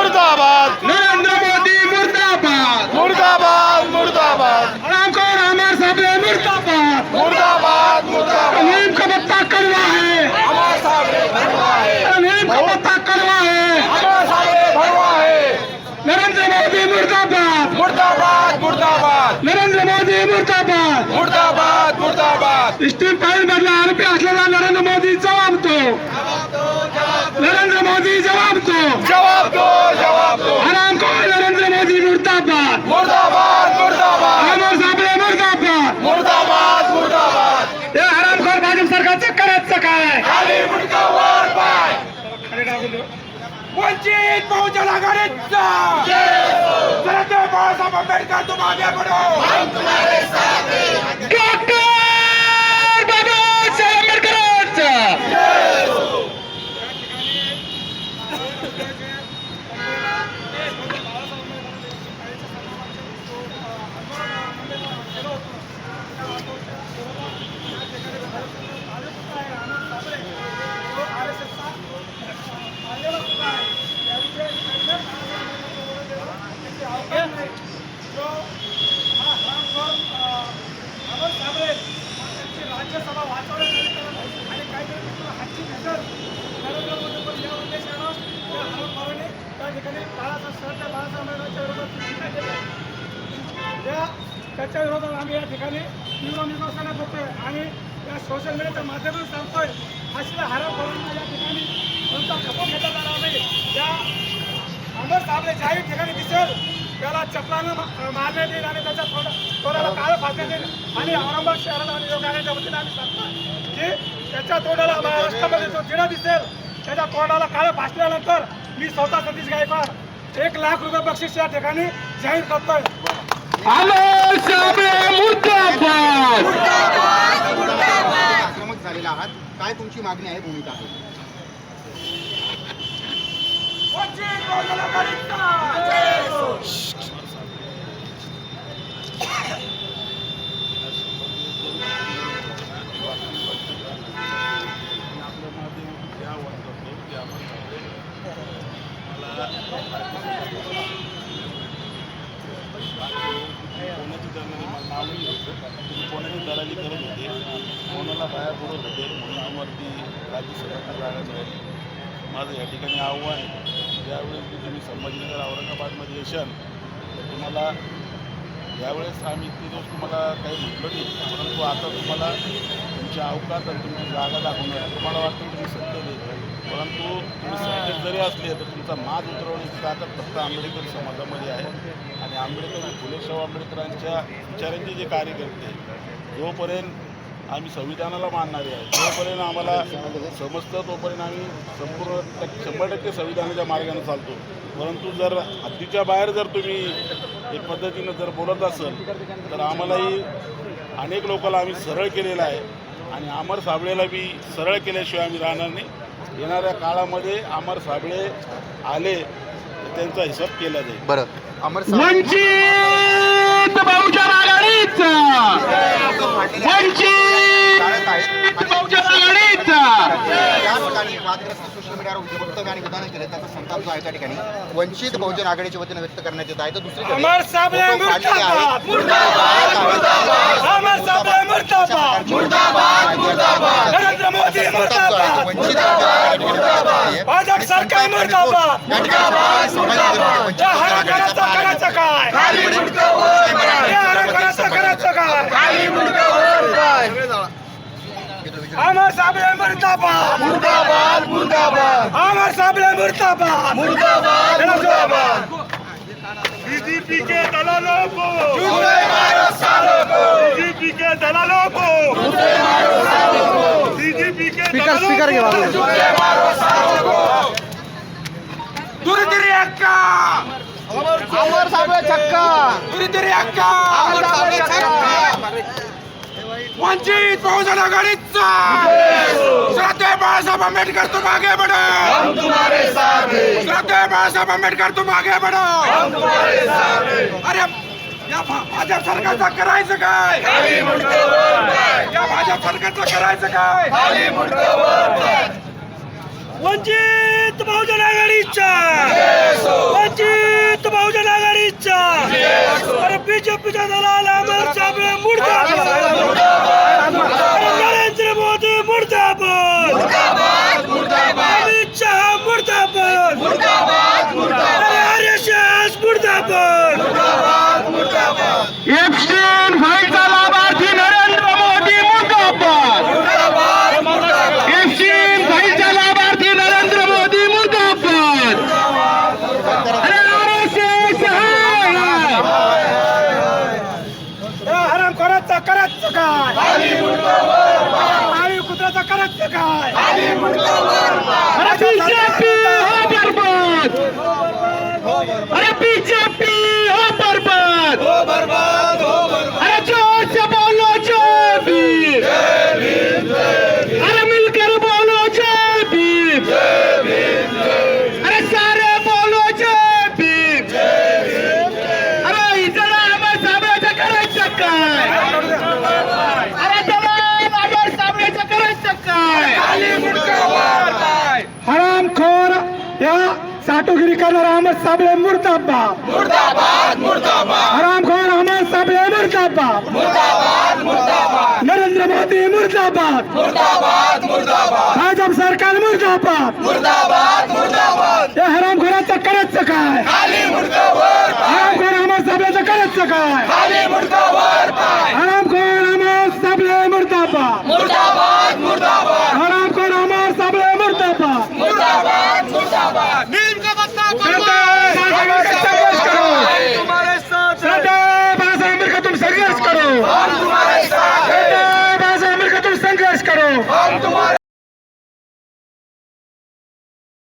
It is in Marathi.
मुर्दाबाद नरेंद्र मोदी मुर्दाबाद मुर्दाबाद मुर्दाबाद हरामखोर अमर साबळे मुर्दाबाद मुर्दाबाद मुर्दाबाद नीम का पत्ता कड़वा है अमर साबळे भरवा है नीम का पत्ता कड़वा है अमर साबळे भरवा है नरेंद्र मोदी मुर्दाबाद मुर्दाबाद मुर्दाबाद नरेंद्र मोदी मुर्दाबाद मुर्दाबाद मुर्दाबाद स्टील फाईल मधला आरोपी असलेला नरेंद्र मोदी जबाब दो नरेंद्र मोदी जबाब दो जवाब दो हरामखोर नरेंद्र मोदी मुर्दाबाद मुर्दाबाद मुर्दाबाद अमर साबळे मुर्दाबाद मुर्दाबाद मुर्दाबाद या हरामखोर भाजप सरकारचं करायचं काय खाली मुंडका वर पाय वंचित बहुजन आघाडीचा सरदार बाळासाहेब आंबेडकर तुम आगे बढ़ो हम तुम्हारे साथ हैं डॉक्टर बाबासाहेब आंबेडकरांचा राज्यसभा वाचवण्यासाठी आणि काहीतरी हातची नजर नरेंद्र मोदींवर या उद्देशानं त्या हरामखोरांनी त्या ठिकाणी बाळासाहेब सरदार बाळासाहेब आंबेडकरांच्या विरोधात टीका केली त्याच्या विरोधात आम्ही या ठिकाणी तीव्र निदर्शनं करतोय आणि या सोशल मीडियाच्या माध्यमातून सांगतोय अशा हरामखोरांना या ठिकाणी कोणता खपवून घेतला जाणार नाही या अमर साबळे ज्याही ठिकाणी दिसेल त्याला चपलानं मारण्यात येईल आणि त्याच्या तोंडाला काळं फासण्यात येईल आणि औरंगाबाद शहराला आणि योगाच्या वतीने आम्ही सांगतो की त्याच्या तोंडाला महाराष्ट्रामध्ये जो जिना दिसेल त्याच्या तोंडाला काळं फासल्यानंतर मी स्वतः सतीश गायकवाड 1 लाख रुपये बक्षीस या ठिकाणी जाहीर करतोय अमर साबळे मुर्दाबाद आक्रमक झालेला आहात काय तुमची मागणी आहे भूमिका आहे वंचित बहुजन आघाडीचा कोणाची दलाली करत होते कोणाला बाहेर पडत होते म्हणून आम्हाला राज्यसभेची जागा मिळाली माझं या ठिकाणी आव्हान आहे ज्यावेळेस तुम्ही संभाजीनगर औरंगाबादमध्ये येशाल तर तुम्हाला यावेळेस आम्ही इतके दिवस तुम्हाला काही म्हटलं नाही परंतु आता तुम्हाला तुमची अवकाश आणि तुमची जागा दाखवणार तुम्हाला वाटतं तुम्ही सत्य देत परंतु तुम्ही सत्तेत जरी असले तर तुमचा माज उतरवण्याची ताकद फक्त आंबेडकर समाजामध्ये आहे आणि आंबेडकर फुलेशाह आंबेडकरांच्या विचारांचे जे कार्यकर्ते जोपर्यंत आम्ही संविधानाला मानणारे आहे जोपर्यंत आम्हाला समजतं तोपर्यंत आम्ही संपूर्ण 100% संविधानाच्या मार्गाने चालतो परंतु जर हद्दीच्या बाहेर जर तुम्ही एक पद्धतीनं जर बोलत असाल तर आम्हालाही अनेक लोकांना आम्ही सरळ केलेलं आहे आणि अमर साबळेला बी सरळ केल्याशिवाय आम्ही राहणार नाही येणाऱ्या काळामध्ये अमर साबळे आले तर त्यांचा हिसाब केला जाईल बरं अमर वंचित बहुजन आघाडीचा वंचित बहुजन आघाडीचा या ठिकाणी वादग्रस्त सोशल मीडियावर वक्तव्य आणि विधान केले त्याचा संताप जो आहे त्या ठिकाणी वंचित बहुजन आघाडीच्या वतीने व्यक्त करण्यात येत आहे तर दुसरीकडे अमर साबळे मुर्दाबाद अमर साबळे मुर्दाबाद नरेंद्र मोदी मुर्दाबाद भाजप सरकार मुर्दाबाद या हरामखोरांचं करायचं काय या हरामखोरांचं करायचं काय अमर साबळे मुर्दाबाद मुर्दाबाद मुर्दाबाद अमर साबळे मुर्दाबाद मुर्दाबाद बीजेपी के दलालों को जूते मारो सालों को बीजेपी के दलालों को जूते मारो सालों को बीजेपी के दलालों को जूते मारो सालों को दुर्दिरी अक्का अमर साबळे छक्का दुर्दिरी अक्का अमर साबळे छक्का वंचित बहुजन आघाडीचा श्रद्धेय बाळासाहेब आंबेडकर तुम आगे बढ़ो हम तुम्हारे साथ हैं श्रद्धेय बाळासाहेब आंबेडकर तुम आगे बढ़ो हम तुम्हारे साथ हैं अरे या भाजप सरकारचं करायचं काय खाली मुंडकं वर पाय या भाजप सरकारचं करायचं काय खाली मुंडकं वर पाय वंचित वंचित बहुजन आघाडीचा वंचित बहुजन आघाडीचा अरे बीजेपीचा दलाल अमर साबळे मुर्दाबाद अरे नरेंद्र मोदी मुर्दाबाद अमित शहा मुर्दाबाद अरे आरएसएस मुर्दाबाद एप्स्टीन फाईलचा लाभार्थी नरेंद्र मोदी मुर्दाबाद एप्स्टीन फाईलचा लाभार्थी नरेंद्र मोदी मुर्दाबाद अरे RSS हरामखोराचा करायचं काय आणि कुत्र्याचा करायचं काय अरे बीजेपी हो बर्बाद अरे बीजेपी हो बर्बाद अरे जोर से बोलो जय भीम अरे मिलकर बोलो जय भीम अरे सारे बोलो जय भीम अरे इथं अमर साबळेचं करायचं काय अरे जवान अमर साबळेचं करायचं काय हरामखोर या साठोगिरी करणारा अमर साबळे मुर्दाबाद हरामखोर अमर साबळे मुर्दाबाद नरेंद्र मोदी मुर्दाबाद भाजप सरकार मुर्दाबाद या हरामखोराचं करायचं काय हरामखोर अमर साबळेचं करायचं काय हरामखोर